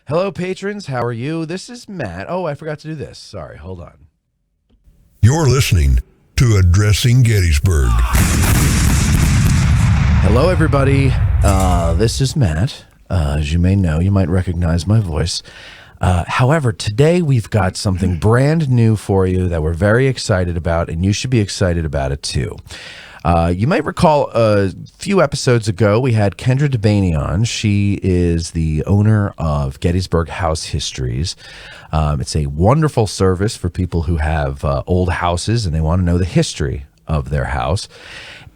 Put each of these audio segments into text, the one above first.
Hello, patrons. How are you? This is Matt. Oh, I forgot to do this. Sorry. Hold on. You're listening to Addressing Gettysburg. Hello, everybody. This is Matt. As you may know, you might recognize my voice. However, today we've got something brand new for you that we're very excited about, and you should be excited about it too. You might recall a few episodes ago, we had Kendra Debany on. She is the owner of Gettysburg House Histories. It's a wonderful service for people who have old houses and they want to know the history of their house.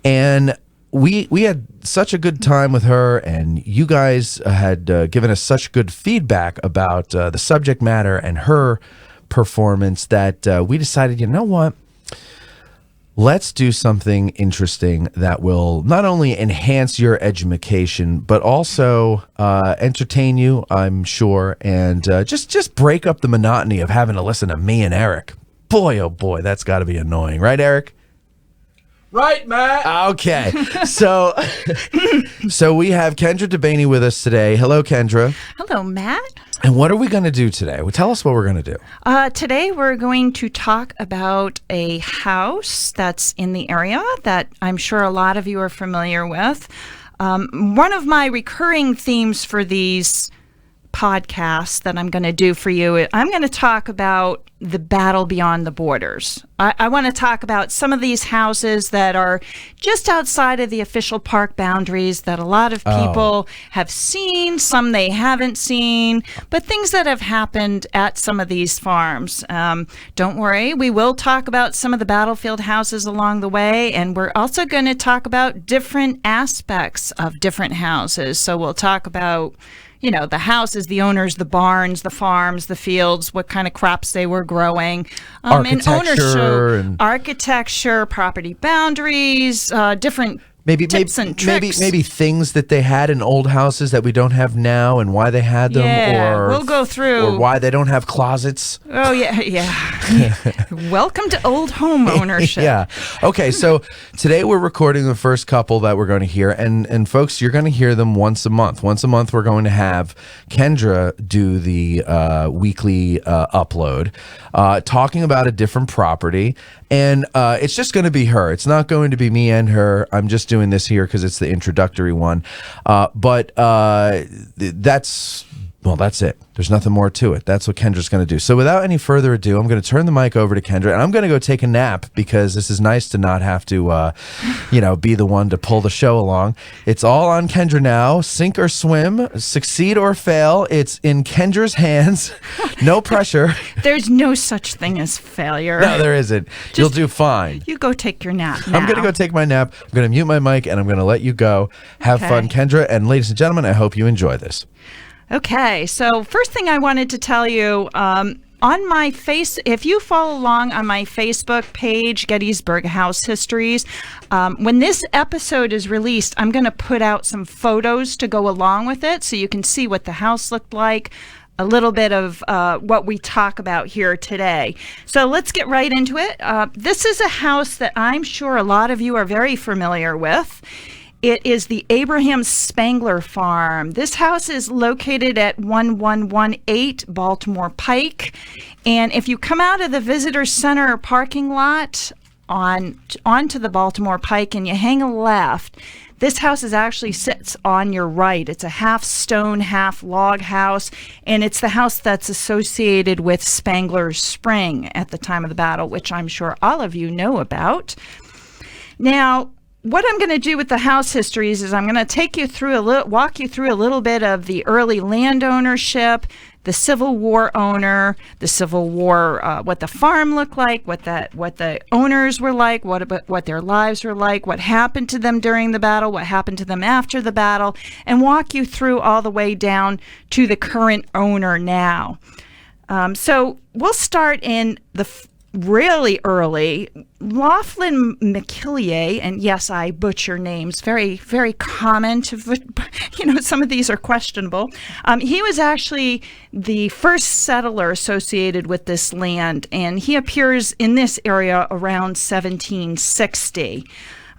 And we had such a good time with her, and you guys had given us such good feedback about the subject matter and her performance that we decided, you know what? Let's do something interesting that will not only enhance your education, but also entertain you, I'm sure, and just break up the monotony of having to listen to me and Eric. Boy, oh boy, that's got to be annoying. Right, Eric? Right, Matt. Okay. So we have Kendra Debany with us today. Hello, Kendra. Hello, Matt. And what are we going to do today? Well, tell us what we're going to do. Today we're going to talk about a house that's in the area that I'm sure a lot of you are familiar with. One of my recurring themes for these podcasts that I'm going to do for you, I'm going to talk about the battle beyond the borders. I want to talk about some of these houses that are just outside of the official park boundaries that a lot of people have seen, some they haven't seen, but things that have happened at some of these farms. Don't worry, we will talk about some of the battlefield houses along the way, and we're also going to talk about different aspects of different houses. So we'll talk about the houses, the owners, the barns, the farms, the fields, what kind of crops they were growing, architecture, property boundaries, different tips and tricks. Maybe things that they had in old houses that we don't have now, and why they had them, or we'll go through, or why they don't have closets. Oh yeah. Welcome to old home ownership. Yeah. Okay, so today we're recording the first couple that we're going to hear, and folks, you're going to hear them once a month. Once a month, we're going to have Kendra do the weekly upload, talking about a different property, and it's just going to be her. It's not going to be me and her. I'm just doing this here because it's the introductory one, but that's it. There's nothing more to it. That's what Kendra's going to do. So without any further ado, I'm going to turn the mic over to Kendra, and I'm going to go take a nap because this is nice to not have to, be the one to pull the show along. It's all on Kendra now. Sink or swim, succeed or fail. It's in Kendra's hands. No pressure. There's no such thing as failure. No, there isn't. You'll do fine. You go take your nap now. I'm going to go take my nap. I'm going to mute my mic, and I'm going to let you go. Have fun, Kendra. And ladies and gentlemen, I hope you enjoy this. Okay, so first thing I wanted to tell you, on my if you follow along on my Facebook page, Gettysburg House Histories, when this episode is released, I'm going to put out some photos to go along with it so you can see what the house looked like, a little bit of what we talk about here today. So let's get right into it. This is a house that I'm sure a lot of you are very familiar with. It is the Abraham Spangler farm. This house is located at 1118 Baltimore Pike. And if you come out of the visitor center parking lot onto the Baltimore Pike and you hang a left, this house actually sits on your right. It's a half stone, half log house, and it's the house that's associated with Spangler's Spring at the time of the battle, which I'm sure all of you know about. Now, what I'm going to do with the house histories is I'm going to walk you through a little bit of the early land ownership, the Civil War owner, the Civil War, what the farm looked like, what the owners were like, what their lives were like, what happened to them during the battle, what happened to them after the battle, and walk you through all the way down to the current owner now. So we'll start in the really early. Laughlin McKillier, and yes, I butcher names, very, very common to, some of these are questionable. He was actually the first settler associated with this land, and he appears in this area around 1760.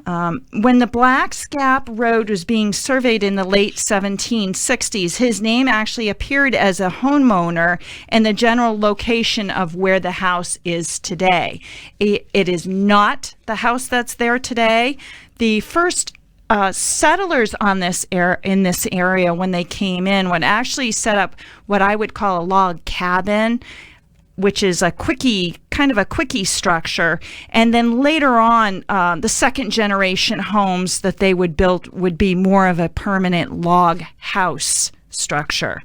When the Blacks Gap Road was being surveyed in the late 1760s, his name actually appeared as a homeowner and the general location of where the house is today. It is not the house that's there today. The first settlers on in this area, when they came in, would actually set up what I would call a log cabin, which is kind of a quickie structure. And then later on, the second generation homes that they would build would be more of a permanent log house structure.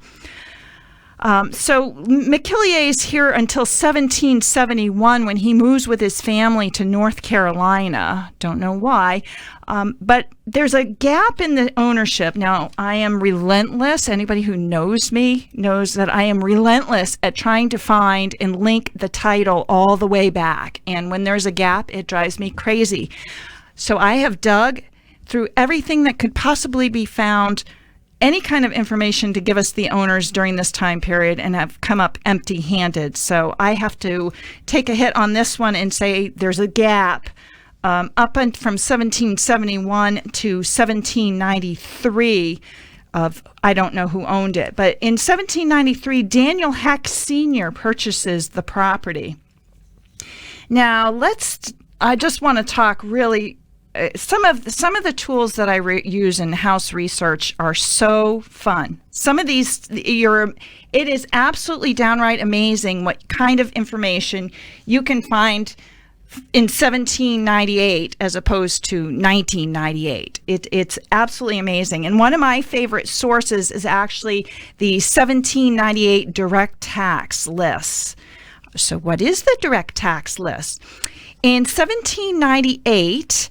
So McKillier's here until 1771 when he moves with his family to North Carolina. Don't know why. But there's a gap in the ownership. Now, I am relentless. Anybody who knows me knows that I am relentless at trying to find and link the title all the way back. And when there's a gap, it drives me crazy. So I have dug through everything that could possibly be found, any kind of information to give us the owners during this time period, and have come up empty-handed. So I have to take a hit on this one and say there's a gap up from 1771 to 1793 of I don't know who owned it. But in 1793, Daniel Heck Sr. purchases the property. Now I just want to talk really. Some of the tools that I use in house research are so fun. Some of these, it is absolutely downright amazing what kind of information you can find in 1798 as opposed to 1998. It's absolutely amazing. And one of my favorite sources is actually the 1798 direct tax list. So what is the direct tax list? In 1798,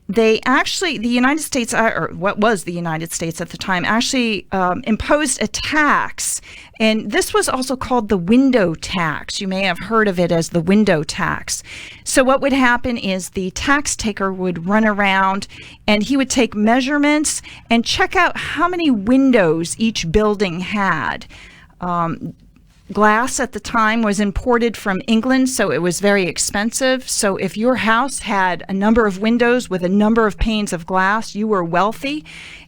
the United States, or what was the United States at the time, actually imposed a tax. And this was also called the window tax. You may have heard of it as the window tax. So what would happen is the tax taker would run around and he would take measurements and check out how many windows each building had. Glass at the time was imported from England, so it was very expensive. So if your house had a number of windows with a number of panes of glass, you were wealthy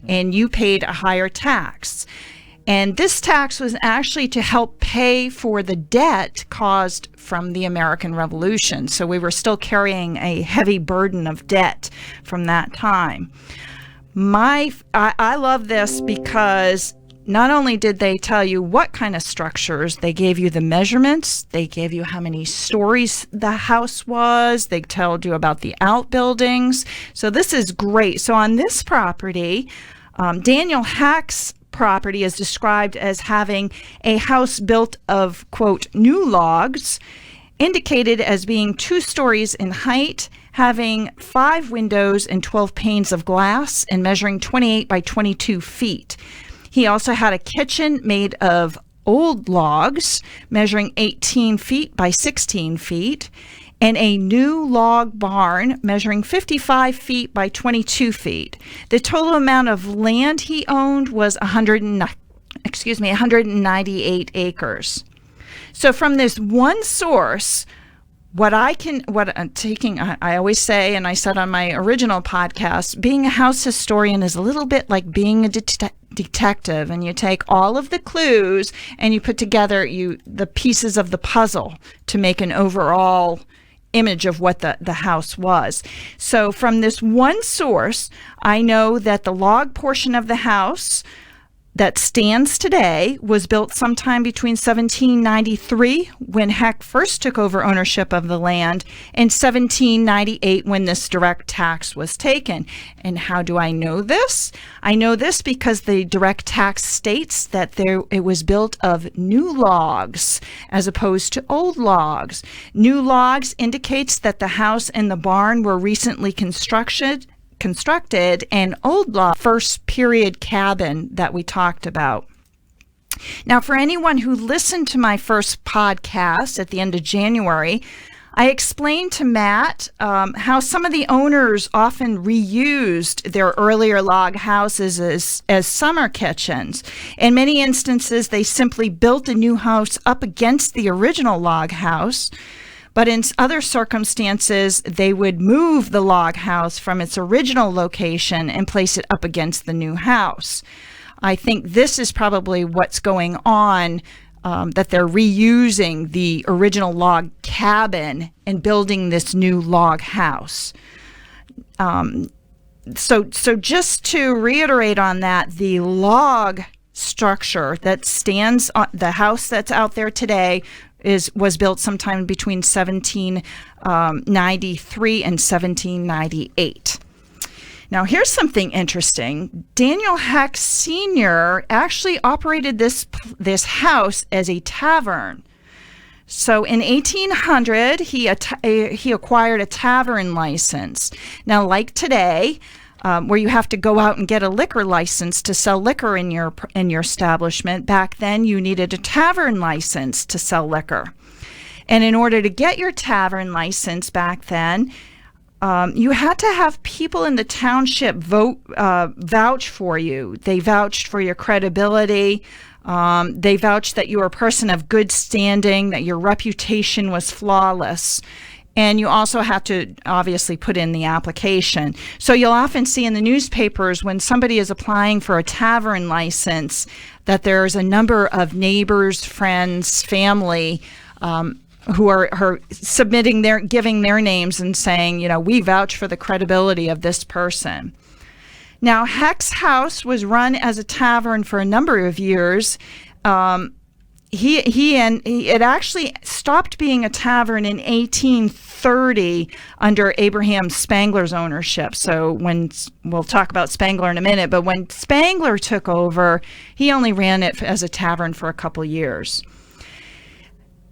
and you paid a higher tax. And this tax was actually to help pay for the debt caused from the American Revolution. So we were still carrying a heavy burden of debt from that time. I love this because not only did they tell you what kind of structures, they gave you the measurements, they gave you how many stories the house was, they told you about the outbuildings. So this is great. So on this property, Daniel Heck's property is described as having a house built of, quote, new logs, indicated as being 2 stories in height, having 5 windows and 12 panes of glass, and measuring 28 by 22 feet. He also had a kitchen made of old logs, measuring 18 feet by 16 feet, and a new log barn measuring 55 feet by 22 feet. The total amount of land he owned was 198 acres. So from this one source, I always say, and I said on my original podcast, being a house historian is a little bit like being a detective, and you take all of the clues and you put together the pieces of the puzzle to make an overall image of what the house was. So from this one source, I know that the log portion of the house that stands today was built sometime between 1793, when Heck first took over ownership of the land, and 1798, when this direct tax was taken. And how do I know this? I know this because the direct tax states that it was built of new logs as opposed to old logs. New logs indicates that the house and the barn were recently constructed, and old log first period cabin that we talked about. Now, for anyone who listened to my first podcast at the end of January, I explained to Matt how some of the owners often reused their earlier log houses as summer kitchens. In many instances, they simply built a new house up against the original log house, But in other circumstances, they would move the log house from its original location and place it up against the new house. I think this is probably what's going on, that they're reusing the original log cabin and building this new log house. So just to reiterate on that, the log structure that stands on the house that's out there today was built sometime between 1793 and 1798. Now, here's something interesting. Daniel Heck Sr. actually operated this house as a tavern. So in 1800, he acquired a tavern license. Now, like today, where you have to go out and get a liquor license to sell liquor in your establishment, back then you needed a tavern license to sell liquor. And in order to get your tavern license back then, you had to have people in the township vouch for you. They vouched for your credibility. They vouched that you were a person of good standing, that your reputation was flawless. And you also have to obviously put in the application. So you'll often see in the newspapers when somebody is applying for a tavern license that there's a number of neighbors, friends, family who are submitting giving their names and saying, we vouch for the credibility of this person. Now, Heck's house was run as a tavern for a number of years. It actually stopped being a tavern in 1830 under Abraham Spangler's ownership. So we'll talk about Spangler in a minute, but when Spangler took over, he only ran it as a tavern for a couple years.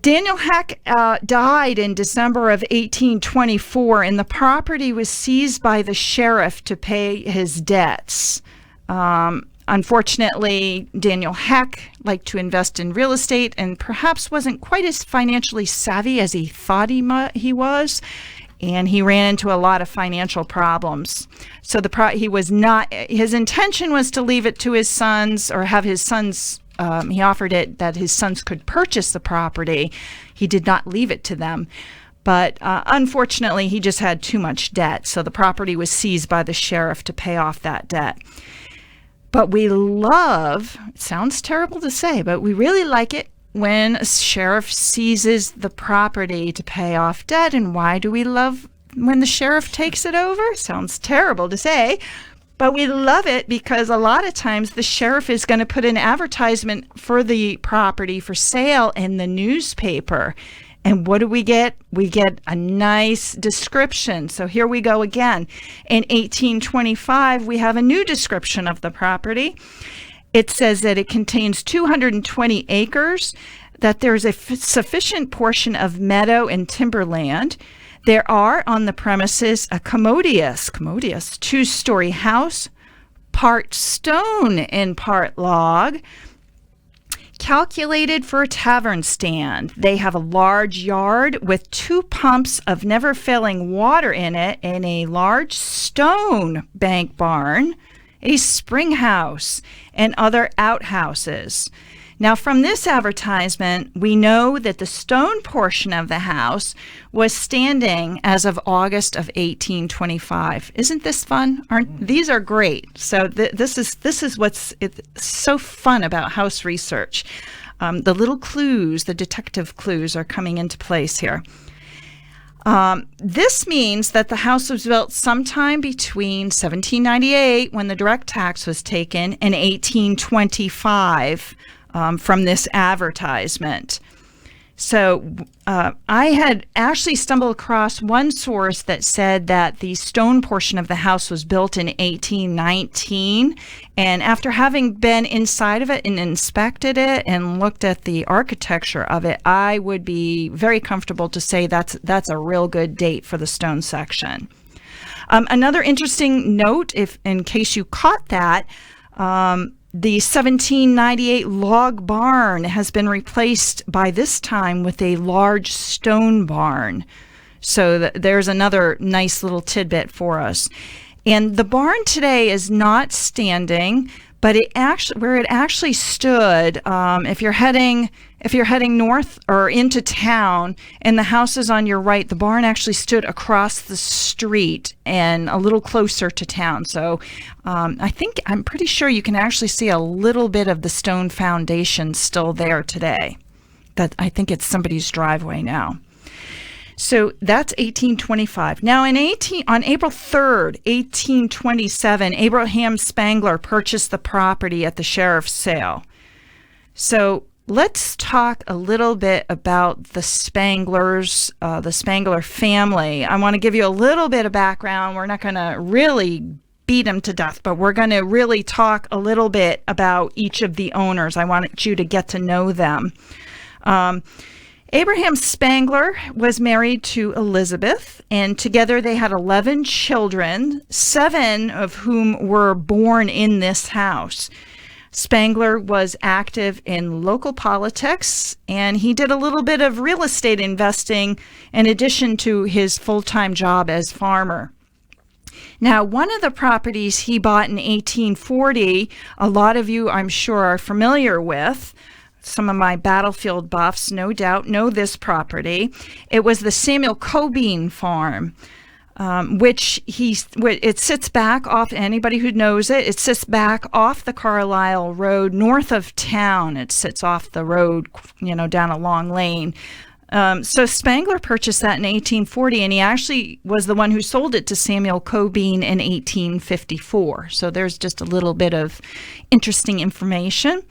Daniel Heck died in December of 1824, and the property was seized by the sheriff to pay his debts. Unfortunately, Daniel Heck liked to invest in real estate and perhaps wasn't quite as financially savvy as he thought he was, and he ran into a lot of financial problems. So his intention was to leave it to his sons or have his sons. He offered it that his sons could purchase the property. He did not leave it to them. But unfortunately, he just had too much debt. So the property was seized by the sheriff to pay off that debt. But we love, it sounds terrible to say, but we really like it when a sheriff seizes the property to pay off debt. And why do we love when the sheriff takes it over? Sounds terrible to say. But we love it because a lot of times the sheriff is going to put an advertisement for the property for sale in the newspaper. And what do we get? We get a nice description. So here we go again. In 1825, we have a new description of the property. It says that it contains 220 acres, that there's a sufficient portion of meadow and timberland. There are on the premises a commodious two-story house, part stone and part log, calculated for a tavern stand. They have a large yard with 2 pumps of never-failing water in it and a large stone bank barn, a spring house, and other outhouses. Now, from this advertisement, we know that the stone portion of the house was standing as of August of 1825. Isn't this fun? These are great. So this is what's so fun about house research. The little clues, the detective clues, are coming into place here. This means that the house was built sometime between 1798, when the direct tax was taken, and 1825. From this advertisement. So I had actually stumbled across one source that said that the stone portion of the house was built in 1819. And after having been inside of it and inspected it and looked at the architecture of it, I would be very comfortable to say that's a real good date for the stone section. Another interesting note, in case you caught that, the 1798 log barn has been replaced by this time with a large stone barn. So there's another nice little tidbit for us. And the barn today is not standing, but where it actually stood, if you're heading if you're heading north or into town and the house is on your right, the barn actually stood across the street and a little closer to town. So I'm pretty sure you can actually see a little bit of the stone foundation still there today. That I think it's somebody's driveway now. So that's 1825. Now, on April 3rd, 1827, Abraham Spangler purchased the property at the sheriff's sale. So let's talk a little bit about the Spanglers, the Spangler family. I want to give you a little bit of background. We're not going to really beat them to death, but we're going to really talk a little bit about each of the owners. I want you to get to know them. Abraham Spangler was married to Elizabeth, and together they had 11 children, 7 of whom were born in this house. Spangler was active in local politics, and he did a little bit of real estate investing in addition to his full-time job as farmer. Now, one of the properties he bought in 1840, a lot of you, I'm sure, are familiar with. Some of my battlefield buffs, no doubt, know this property. It was the Samuel Cobean farm, it sits back off, anybody who knows it, it sits back off the Carlisle Road, north of town. It sits off the road, down a long lane. So Spangler purchased that in 1840, and he actually was the one who sold it to Samuel Cobean in 1854. So there's just a little bit of interesting information.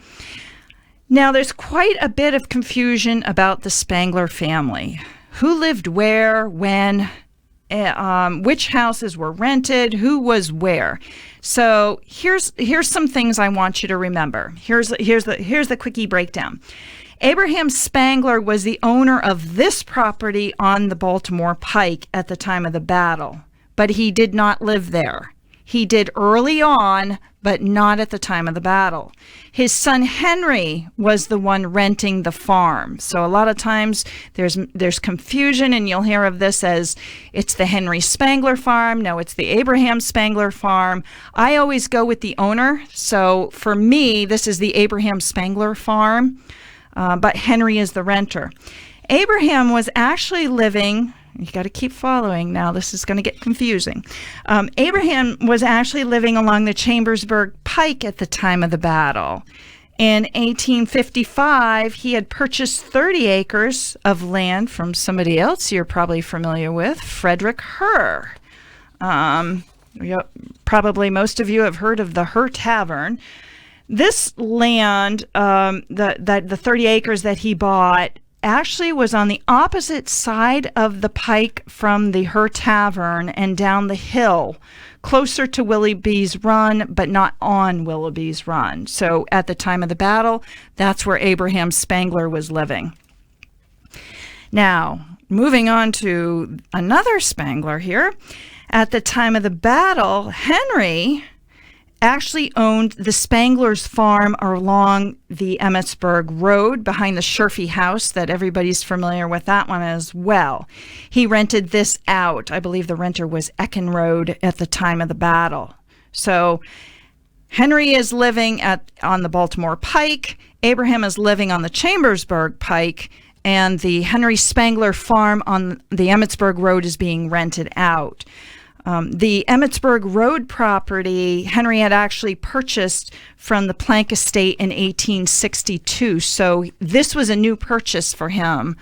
Now, there's quite a bit of confusion about the Spangler family. Who lived where, when, which houses were rented, who was where. So here's some things I want you to remember. Here's the quickie breakdown. Abraham Spangler was the owner of this property on the Baltimore Pike at the time of the battle, but he did not live there. He did early on, but not at the time of the battle. His son Henry was the one renting the farm. So a lot of times there's confusion, and you'll hear of this as it's the Henry Spangler farm. No, it's the Abraham Spangler farm. I always go with the owner. So for me, this is the Abraham Spangler farm, but Henry is the renter. Abraham was actually living... You got to keep following now. This is going to get confusing. Abraham was actually living along the Chambersburg Pike at the time of the battle. In 1855, he had purchased 30 acres of land from somebody else you're probably familiar with, Frederick Herr. Probably most of you have heard of the Herr Tavern. This land, the 30 acres that he bought, actually was on the opposite side of the pike from the Herr Tavern and down the hill, closer to Willoughby's Run, but not on Willoughby's Run. So at the time of the battle, that's where Abraham Spangler was living. Now, moving on to another Spangler here. At the time of the battle, Henry actually owned the Spangler's farm along the Emmitsburg Road behind the Sherfy house that everybody's familiar with that one as well. He rented this out. I believe the renter was Eckenrode at the time of the battle. So Henry is living on the Baltimore Pike. Abraham is living on the Chambersburg Pike, and the Henry Spangler farm on the Emmitsburg Road is being rented out. The Emmitsburg Road property, Henry had actually purchased from the Plank Estate in 1862. So this was a new purchase for him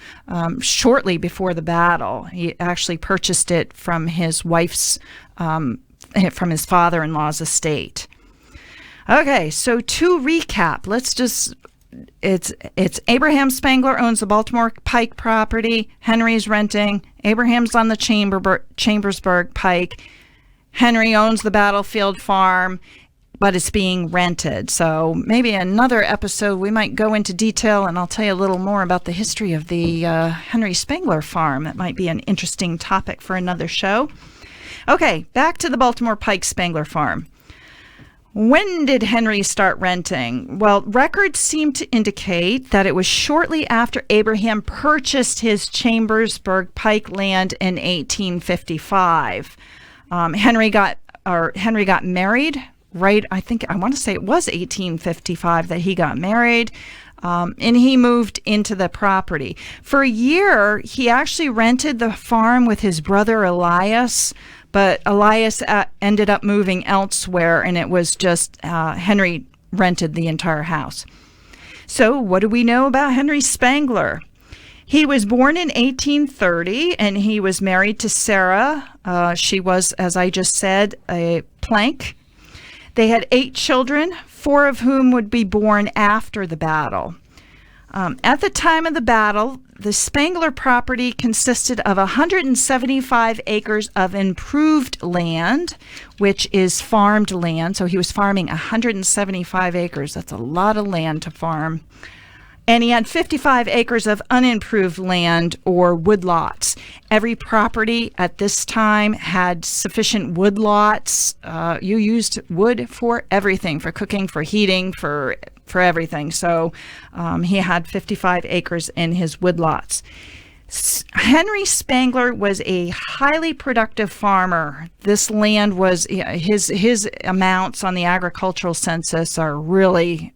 shortly before the battle. He actually purchased it from his wife's, from his father-in-law's estate. Okay, so to recap, it's Abraham Spangler owns the Baltimore Pike property. Henry's renting. Abraham's on the Chambersburg Pike. Henry owns the battlefield farm, but it's being rented. So maybe another episode we might go into detail, and I'll tell you a little more about the history of the Henry Spangler farm. That might be an interesting topic for another show. Okay, back to the Baltimore Pike Spangler farm. When did Henry start renting? Well, records seem to indicate that it was shortly after Abraham purchased his Chambersburg Pike land in 1855. Henry got married, right? I want to say it was 1855 that he got married. and he moved into the property. For a year, he actually rented the farm with his brother Elias, but Elias ended up moving elsewhere, and it was just Henry rented the entire house. So what do we know about Henry Spangler? He was born in 1830, and he was married to Sarah. She was, as I just said, a plank. They had 8 children, 4 of whom would be born after the battle. At the time of the battle, the Spangler property consisted of 175 acres of improved land, which is farmed land. So he was farming 175 acres. That's a lot of land to farm. And he had 55 acres of unimproved land or woodlots. Every property at this time had sufficient woodlots. You used wood for everything, for cooking, for heating, for everything. So he had 55 acres in his woodlots. Henry Spangler was a highly productive farmer. This land was, his amounts on the agricultural census are really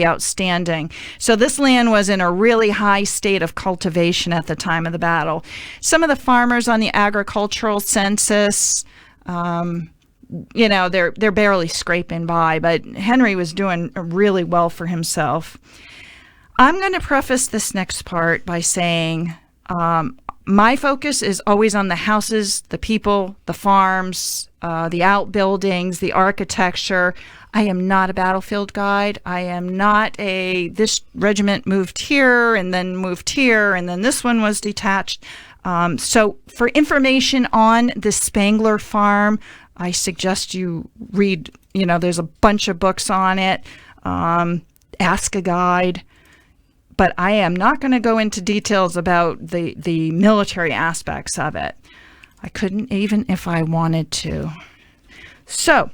outstanding. So this land was in a really high state of cultivation at the time of the battle. Some of the farmers on the agricultural census, they're barely scraping by, but Henry was doing really well for himself. I'm going to preface this next part by saying my focus is always on the houses, the people, the farms, the outbuildings, the architecture. I am not a battlefield guide. I am not this regiment moved here and then moved here and then this one was detached. So for information on the Spangler farm, I suggest you read, there's a bunch of books on it. Ask a guide. But I am not going to go into details about the military aspects of it. I couldn't even if I wanted to. So,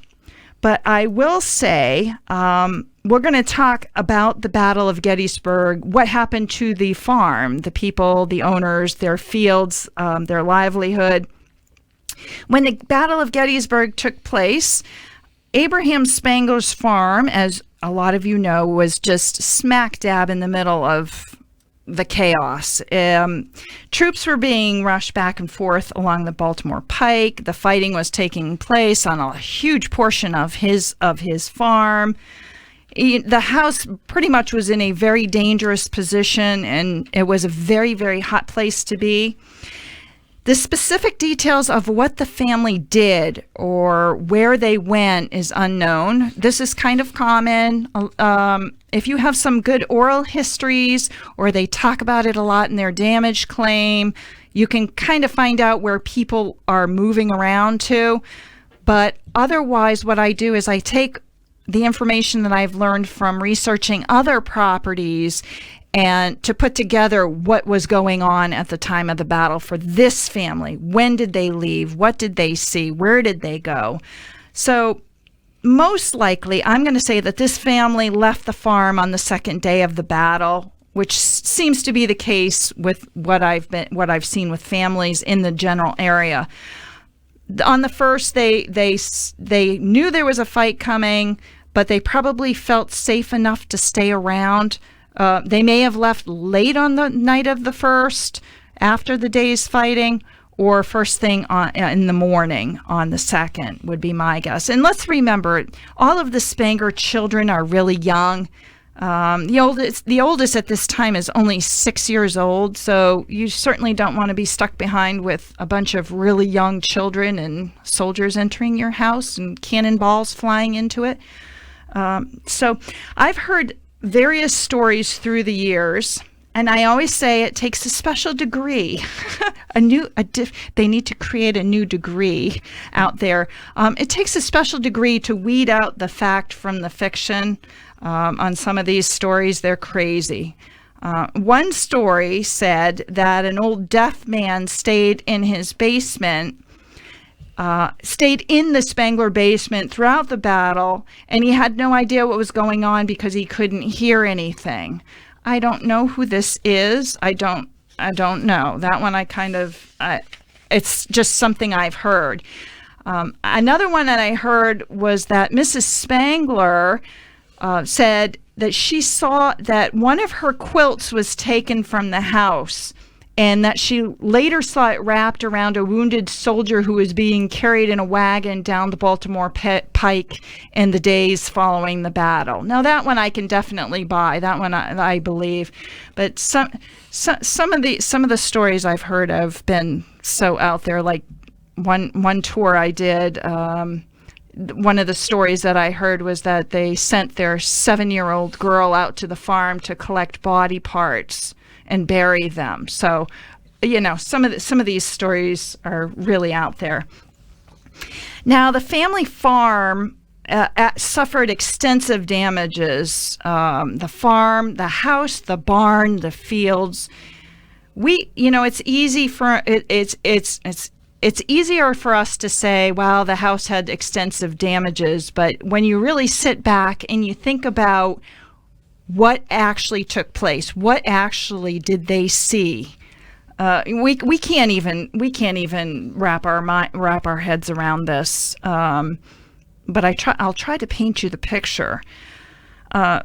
but I will say, we're going to talk about the Battle of Gettysburg, what happened to the farm, the people, the owners, their fields, their livelihood. When the Battle of Gettysburg took place, Abraham Spangler's farm, as a lot of you know, was just smack dab in the middle of the chaos. Troops were being rushed back and forth along the Baltimore Pike. The fighting was taking place on a huge portion of his farm. The house pretty much was in a very dangerous position, and it was a very, very hot place to be. The specific details of what the family did or where they went is unknown. This is kind of common. If you have some good oral histories or they talk about it a lot in their damage claim, you can kind of find out where people are moving around to. But otherwise, what I do is I take the information that I've learned from researching other properties and to put together what was going on at the time of the battle for this family. When did they leave? What did they see? Where did they go? So most likely, I'm going to say that this family left the farm on the second day of the battle, which seems to be the case with what I've seen with families in the general area. On the first, they knew there was a fight coming, but they probably felt safe enough to stay around. They may have left late on the night of the first, after the day's fighting, or first thing in the morning on the second would be my guess. And let's remember, all of the Spangler children are really young. The oldest at this time is only 6 years old, so you certainly don't want to be stuck behind with a bunch of really young children and soldiers entering your house and cannonballs flying into it. So I've heard various stories through the years, and I always say it takes a special degree. They need to create a new degree out there. It takes a special degree to weed out the fact from the fiction. On some of these stories, they're crazy. One story said that an old deaf man stayed in his basement, stayed in the Spangler basement throughout the battle, and he had no idea what was going on because he couldn't hear anything. I don't know who this is. I don't know. That one it's just something I've heard. Another one that I heard was that Mrs. Spangler said that she saw that one of her quilts was taken from the house, and that she later saw it wrapped around a wounded soldier who was being carried in a wagon down the Baltimore Pike in the days following the battle. Now, that one I can definitely buy. That one I believe. But some of the stories I've heard have been so out there. Like one tour I did, one of the stories that I heard was that they sent their 7-year-old girl out to the farm to collect body parts and bury them. So, some of these stories are really out there. Now, the family farm suffered extensive damages. The farm, the house, the barn, the fields. It's easy for it's easier for us to say, well, the house had extensive damages, but when you really sit back and you think about what actually took place, what actually did they see, we can't even wrap our heads around this. But I'll try to paint you the picture. On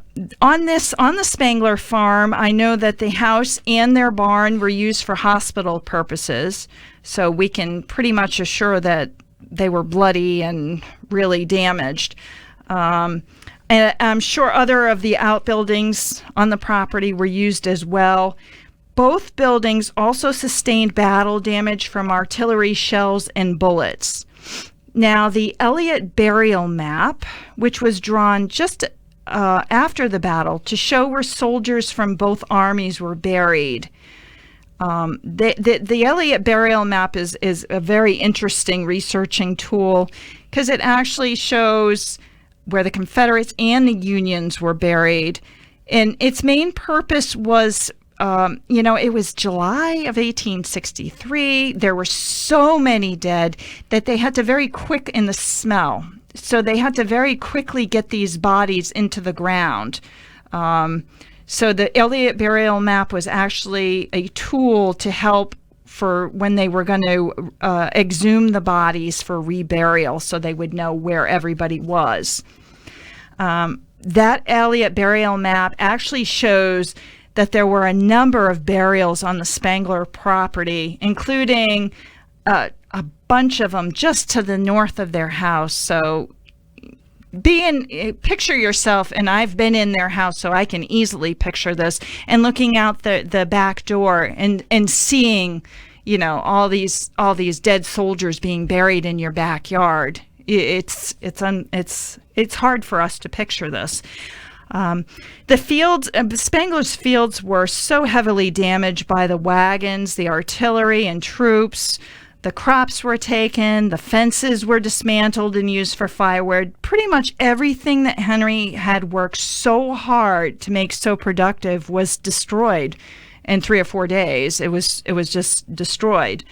the Spangler farm, I know that the house and their barn were used for hospital purposes, so we can pretty much assure that they were bloody and really damaged. And I'm sure other of the outbuildings on the property were used as well. Both buildings also sustained battle damage from artillery shells and bullets. Now, the Elliott burial map, which was drawn just after the battle to show where soldiers from both armies were buried. The Elliott burial map is a very interesting researching tool because it actually shows where the Confederates and the Unions were buried. And its main purpose was, it was July of 1863. There were so many dead that they had to very quick in the smell. So they had to very quickly get these bodies into the ground. So the Elliott burial map was actually a tool to help for when they were going to exhume the bodies for reburial, so they would know where everybody was. That Elliott burial map actually shows that there were a number of burials on the Spangler property, including a bunch of them just to the north of their house. So picture yourself, and I've been in their house, so I can easily picture this, and looking out the back door and seeing, all these dead soldiers being buried in your backyard. It's hard for us to picture this. The fields, Spangler's fields were so heavily damaged by the wagons, the artillery, and troops. The crops were taken, the fences were dismantled and used for firewood. Pretty much everything that Henry had worked so hard to make so productive was destroyed in 3 or 4 days. It was just destroyed.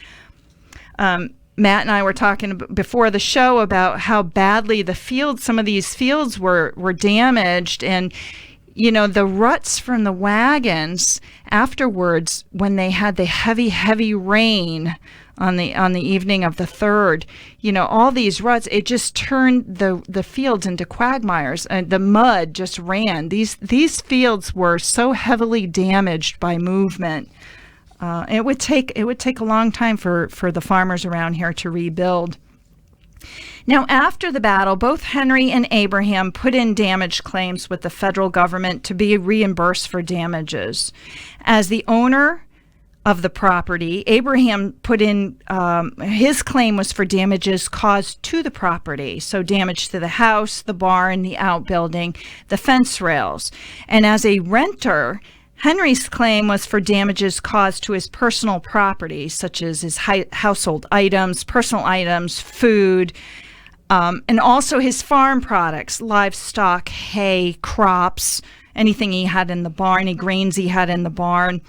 Matt and I were talking before the show about how badly some of these fields were damaged, and the ruts from the wagons afterwards, when they had the heavy rain on the evening of the 3rd, all these ruts, it just turned the fields into quagmires, and the mud just ran. These fields were so heavily damaged by movement. It would take a long time for the farmers around here to rebuild. Now, after the battle, both Henry and Abraham put in damage claims with the federal government to be reimbursed for damages. As the owner of the property, Abraham put in, his claim was for damages caused to the property, so damage to the house, the barn, the outbuilding, the fence rails. And as a renter, Henry's claim was for damages caused to his personal property, such as his household items, personal items, food, and also his farm products, livestock, hay, crops, anything he had in the barn, any grains he had in the barn,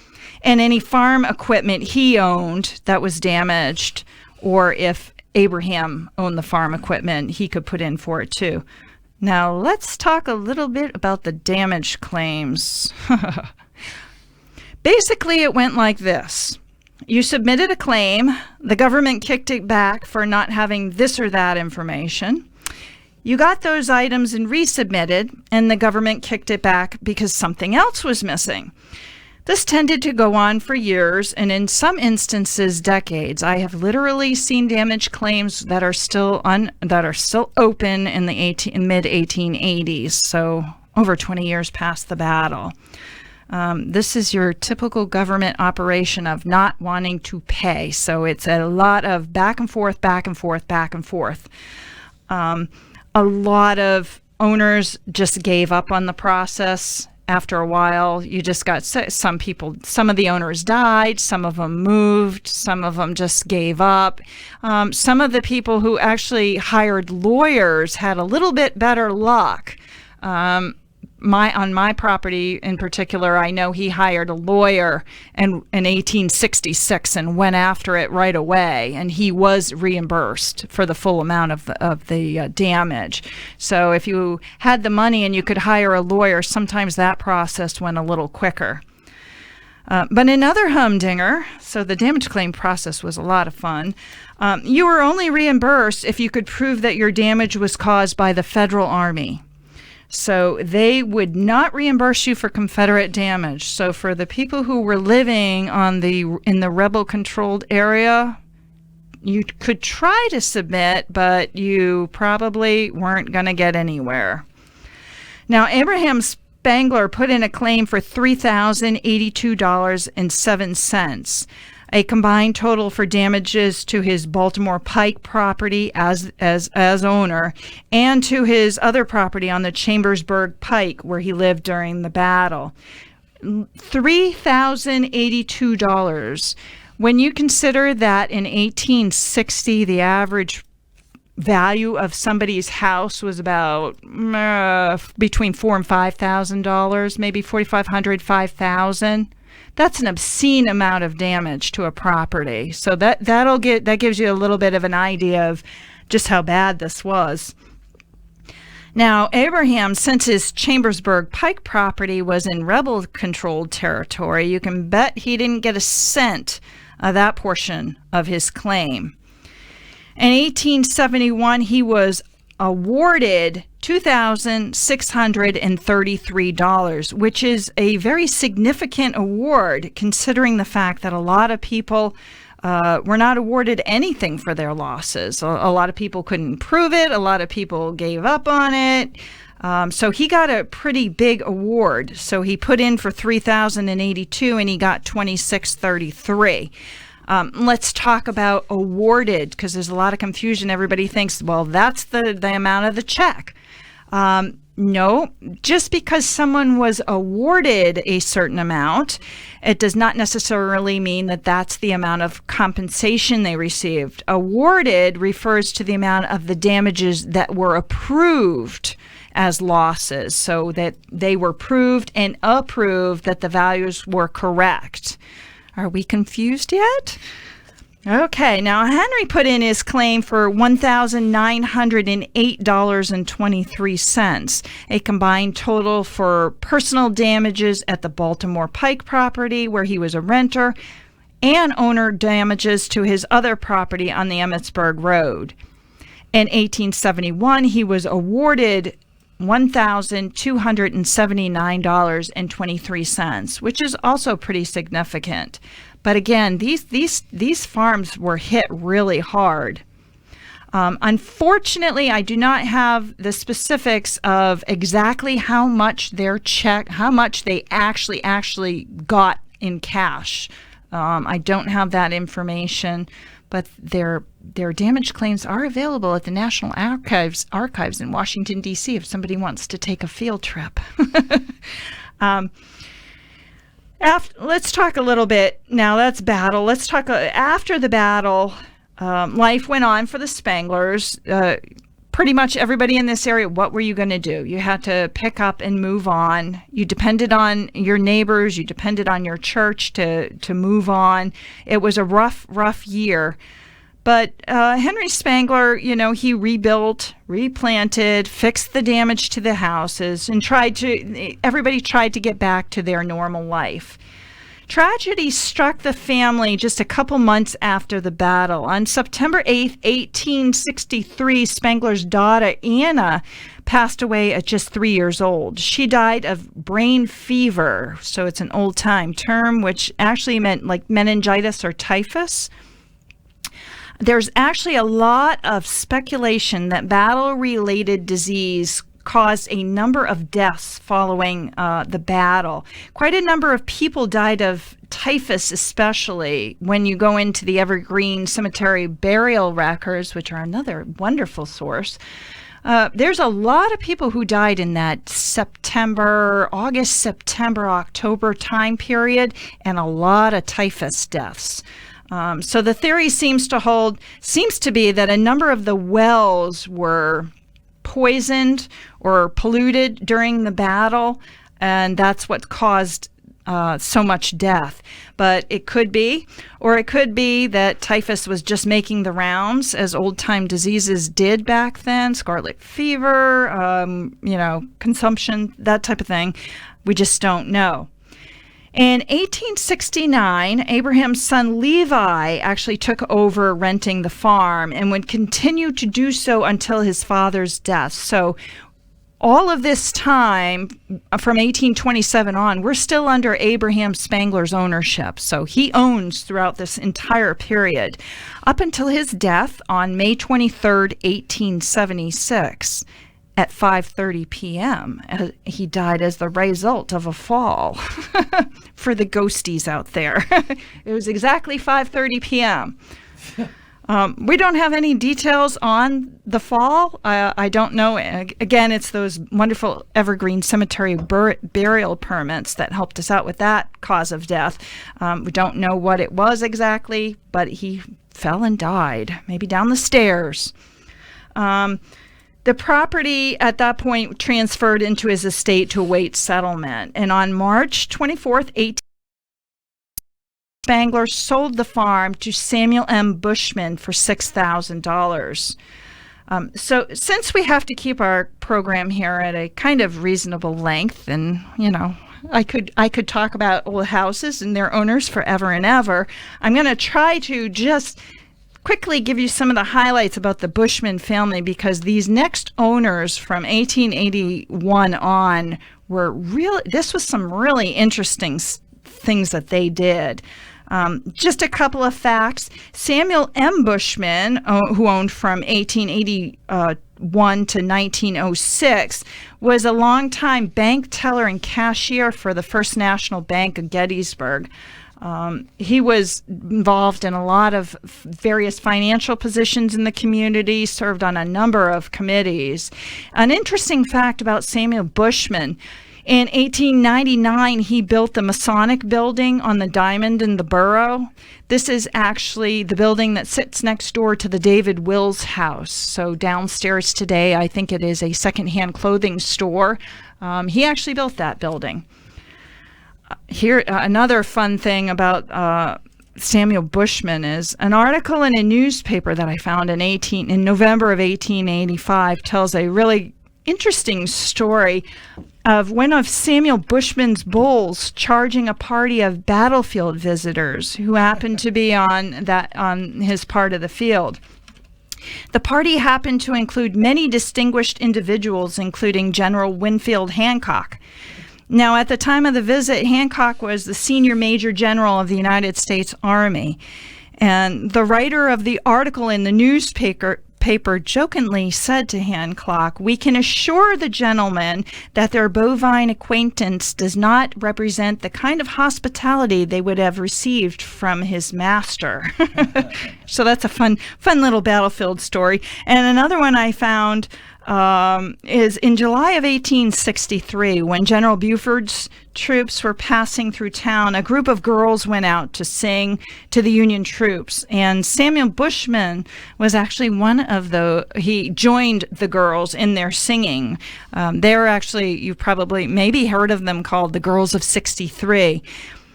and any farm equipment he owned that was damaged, or if Abraham owned the farm equipment, he could put in for it too. Now, let's talk a little bit about the damage claims. Basically, it went like this. You submitted a claim. The government kicked it back for not having this or that information. You got those items and resubmitted, and the government kicked it back because something else was missing. This tended to go on for years, and in some instances, decades. I have literally seen damage claims that are still open in the mid 1880s, so over 20 years past the battle. This is your typical government operation of not wanting to pay. So it's a lot of back and forth, back and forth, back and forth. A lot of owners just gave up on the process. After a while, you just got some of the owners died, some of them moved, some of them just gave up. Some of the people who actually hired lawyers had a little bit better luck. On my property in particular, I know he hired a lawyer in 1866 and went after it right away, and he was reimbursed for the full amount of the damage. So if you had the money and you could hire a lawyer, sometimes that process went a little quicker. But in other humdinger, so the damage claim process was a lot of fun, you were only reimbursed if you could prove that your damage was caused by the Federal Army. So they would not reimburse you for Confederate damage. So for the people who were living in the rebel-controlled area, you could try to submit, but you probably weren't going to get anywhere. Now, Abraham Spangler put in a claim for $3,082.07. A combined total for damages to his Baltimore Pike property as owner and to his other property on the Chambersburg Pike where he lived during the battle. $3,082. When you consider that in 1860 the average value of somebody's house was about between $4,000 and $5,000, maybe $4,500, $5,000. That's an obscene amount of damage to a property. So that gives you a little bit of an idea of just how bad this was. Now, Abraham, since his Chambersburg Pike property was in rebel-controlled territory, you can bet he didn't get a cent of that portion of his claim. In 1871, he was awarded $2,633, which is a very significant award considering the fact that a lot of people were not awarded anything for their losses. A lot of people couldn't prove it. A lot of people gave up on it. So he got a pretty big award. So he put in for $3,082 and he got $2,633. Let's talk about awarded, because there's a lot of confusion. Everybody thinks, well, that's the amount of the check. No, just because someone was awarded a certain amount, it does not necessarily mean that that's the amount of compensation they received. Awarded refers to the amount of the damages that were approved as losses, so that they were proved and approved that the values were correct. Are we confused yet? Okay, now Henry put in his claim for $1,908.23, a combined total for personal damages at the Baltimore Pike property where he was a renter and owner damages to his other property on the Emmitsburg Road. In 1871, he was awarded $1,279.23, which is also pretty significant. But again, these farms were hit really hard. Unfortunately, I do not have the specifics of exactly how much they actually got in cash. I don't have that information, but their damage claims are available at the National Archives in Washington, D.C. if somebody wants to take a field trip. Let's talk a little bit now. That's battle. Let's talk after the battle. Life went on for the Spanglers. Pretty much everybody in this area. What were you going to do? You had to pick up and move on. You depended on your neighbors. You depended on your church to move on. It was a rough year. But Henry Spangler, he rebuilt, replanted, fixed the damage to the houses, and everybody tried to get back to their normal life. Tragedy struck the family just a couple months after the battle. On September 8th, 1863, Spangler's daughter, Anna, passed away at just 3 years old. She died of brain fever, so it's an old-time term, which actually meant like meningitis or typhus. There's actually a lot of speculation that battle-related disease caused a number of deaths following the battle. Quite a number of people died of typhus, especially when you go into the Evergreen Cemetery burial records, which are another wonderful source. There's a lot of people who died in that August, September, October time period, and a lot of typhus deaths. So the theory seems to be that a number of the wells were poisoned or polluted during the battle, and that's what caused so much death. But it could be that typhus was just making the rounds, as old-time diseases did back then, scarlet fever, consumption, that type of thing. We just don't know. In 1869, Abraham's son Levi actually took over renting the farm and would continue to do so until his father's death. So all of this time, from 1827 on, we're still under Abraham Spangler's ownership. So he owns throughout this entire period, up until his death on May 23rd, 1876. At 5:30 p.m. He died as the result of a fall. For the ghosties out there. It was exactly 5:30 p.m. We don't have any details on the fall. I don't know. Again, it's those wonderful Evergreen Cemetery burial permits that helped us out with that cause of death. We don't know what it was exactly, but he fell and died, maybe down the stairs. The property at that point transferred into his estate to await settlement. And on March 24th, Spangler sold the farm to Samuel M. Bushman for $6,000. So since we have to keep our program here at a kind of reasonable length, and, I could talk about old houses and their owners forever and ever, I'm going to try to just quickly give you some of the highlights about the Bushman family, because these next owners from 1881 on this was some really interesting things that they did. Just a couple of facts. Samuel M. Bushman, who owned from 1881 to 1906, was a longtime bank teller and cashier for the First National Bank of Gettysburg. He was involved in a lot of various financial positions in the community, served on a number of committees. An interesting fact about Samuel Bushman, in 1899, he built the Masonic building on the Diamond in the Borough. This is actually the building that sits next door to the David Wills house. So downstairs today, I think it is a secondhand clothing store. He actually built that building. Here, another fun thing about Samuel Bushman is an article in a newspaper that I found in November of 1885 tells a really interesting story of one of Samuel Bushman's bulls charging a party of battlefield visitors who happened to be on his part of the field. The party happened to include many distinguished individuals, including General Winfield Hancock. Now, at the time of the visit, Hancock was the senior major general of the United States Army. And the writer of the article in the newspaper jokingly said to Hancock, "We can assure the gentlemen that their bovine acquaintance does not represent the kind of hospitality they would have received from his master." So that's a fun little battlefield story. And another one I found is in July of 1863, when General Buford's troops were passing through town, a group of girls went out to sing to the Union troops, and Samuel Bushman was actually he joined the girls in their singing. They're actually, you've probably maybe heard of them, called the Girls of 63.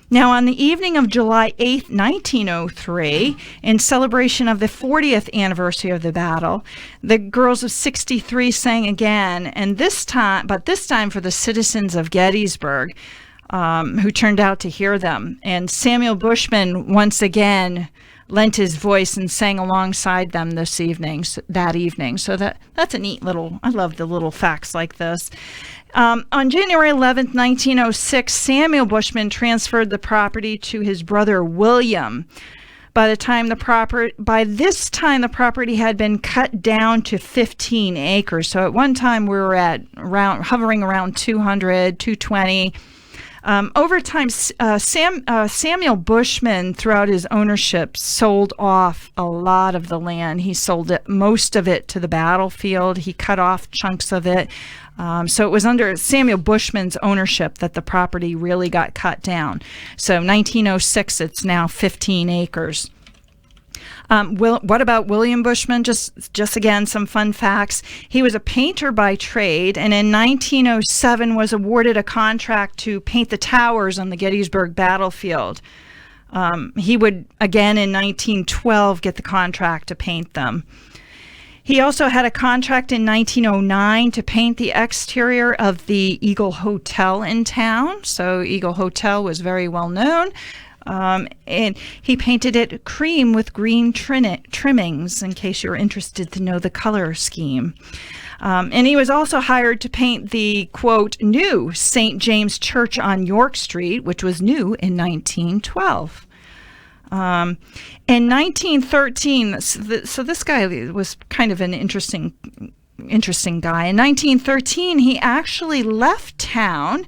Now, on the evening of July 8th, 1903, in celebration of the 40th anniversary of the battle, the Girls of 63 sang again, and this time for the citizens of Gettysburg. who turned out to hear them. And Samuel Bushman once again lent his voice and sang alongside them that evening. So that's a neat little, I love the little facts like this. On January 11th, 1906, Samuel Bushman transferred the property to his brother William. By this time, the property had been cut down to 15 acres. So at one time, we were hovering around 200, 220. Over time, Samuel Bushman, throughout his ownership, sold off a lot of the land. He sold most of it to the battlefield. He cut off chunks of it. So it was under Samuel Bushman's ownership that the property really got cut down. So 1906, it's now 15 acres. What about William Bushman? Just again, some fun facts. He was a painter by trade, and in 1907 was awarded a contract to paint the towers on the Gettysburg battlefield. He would, again, in 1912, get the contract to paint them. He also had a contract in 1909 to paint the exterior of the Eagle Hotel in town. So Eagle Hotel was very well known. And he painted it cream with green trimmings, in case you're interested to know the color scheme. And he was also hired to paint the, quote, new St. James Church on York Street, which was new in 1912. In 1913, so this guy was kind of an interesting guy. In 1913, he actually left town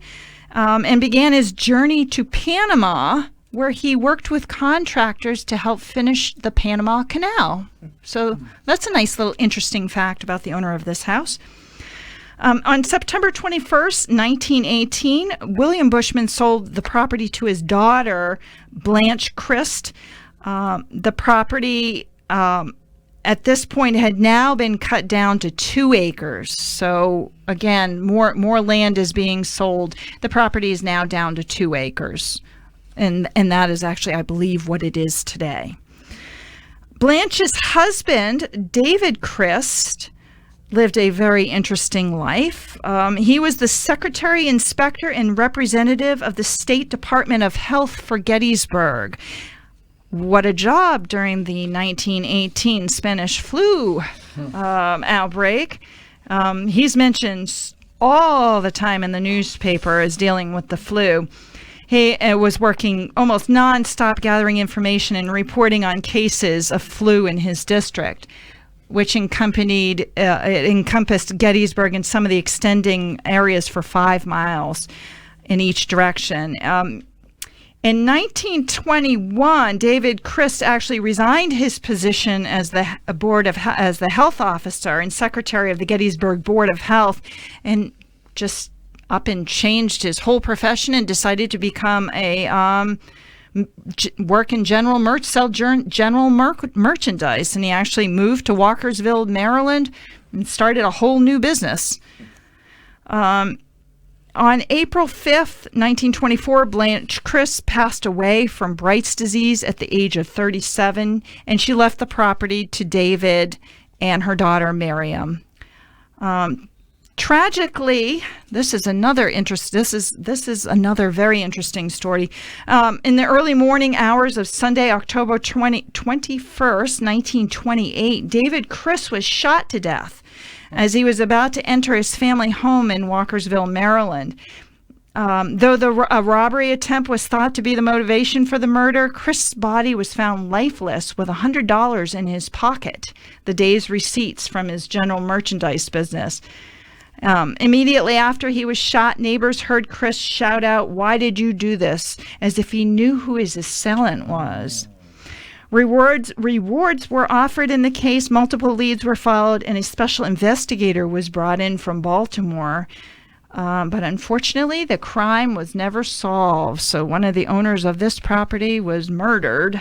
and began his journey to Panama, where he worked with contractors to help finish the Panama Canal. So that's a nice little interesting fact about the owner of this house. On September 21st, 1918, William Bushman sold the property to his daughter, Blanche Christ. The property at this point had now been cut down to 2 acres. So again, more land is being sold. The property is now down to 2 acres. And that is actually, I believe, what it is today. Blanche's husband, David Christ, lived a very interesting life. He was the secretary, inspector, and representative of the State Department of Health for Gettysburg. What a job during the 1918 Spanish flu outbreak. He's mentioned all the time in the newspaper as dealing with the flu. He was working almost nonstop gathering information and reporting on cases of flu in his district, which encompassed Gettysburg and some of the extending areas for 5 miles in each direction. In 1921, David Christ actually resigned his position as the health officer and secretary of the Gettysburg Board of Health, and just up and changed his whole profession and decided to become work in sell general merchandise. And he actually moved to Walkersville, Maryland, and started a whole new business. On April 5th, 1924, Blanche Christ passed away from Bright's disease at the age of 37, and she left the property to David and her daughter Miriam. Tragically, this is another very interesting story. In the early morning hours of Sunday, October 21st, 1928, David Christ was shot to death as he was about to enter his family home in Walkersville, Maryland. Though a robbery attempt was thought to be the motivation for the murder, Christ's body was found lifeless with $100 in his pocket, the day's receipts from his general merchandise business. Immediately after he was shot, neighbors heard Chris shout out, "Why did you do this?" as if he knew who his assailant was. Rewards were offered in the case, multiple leads were followed, and a special investigator was brought in from Baltimore. But unfortunately, the crime was never solved. So one of the owners of this property was murdered.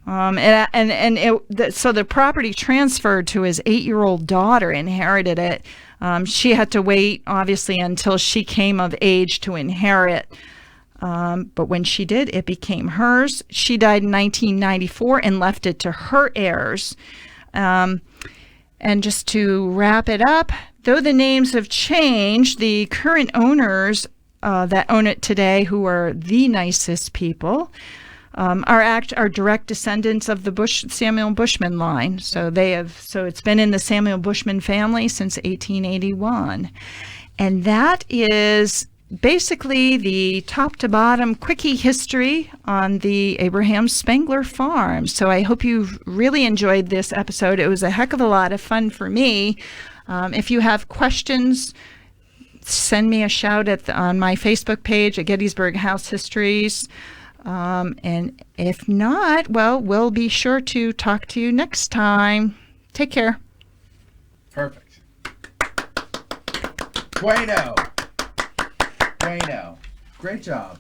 So the property transferred to his 8-year-old daughter, inherited it. She had to wait, obviously, until she came of age to inherit. But when she did, it became hers. She died in 1994 and left it to her heirs. And just to wrap it up, though the names have changed, the current owners that own it today, who are the nicest people, are direct descendants of the Samuel Bushman line. So it's been in the Samuel Bushman family since 1881. And that is basically the top to bottom quickie history on the Abraham Spangler farm. So I hope you've really enjoyed this episode. It was a heck of a lot of fun for me. If you have questions, send me a shout on my Facebook page at Gettysburg House Histories. And if not, well, we'll be sure to talk to you next time. Take care. Perfect. Bueno. Great job.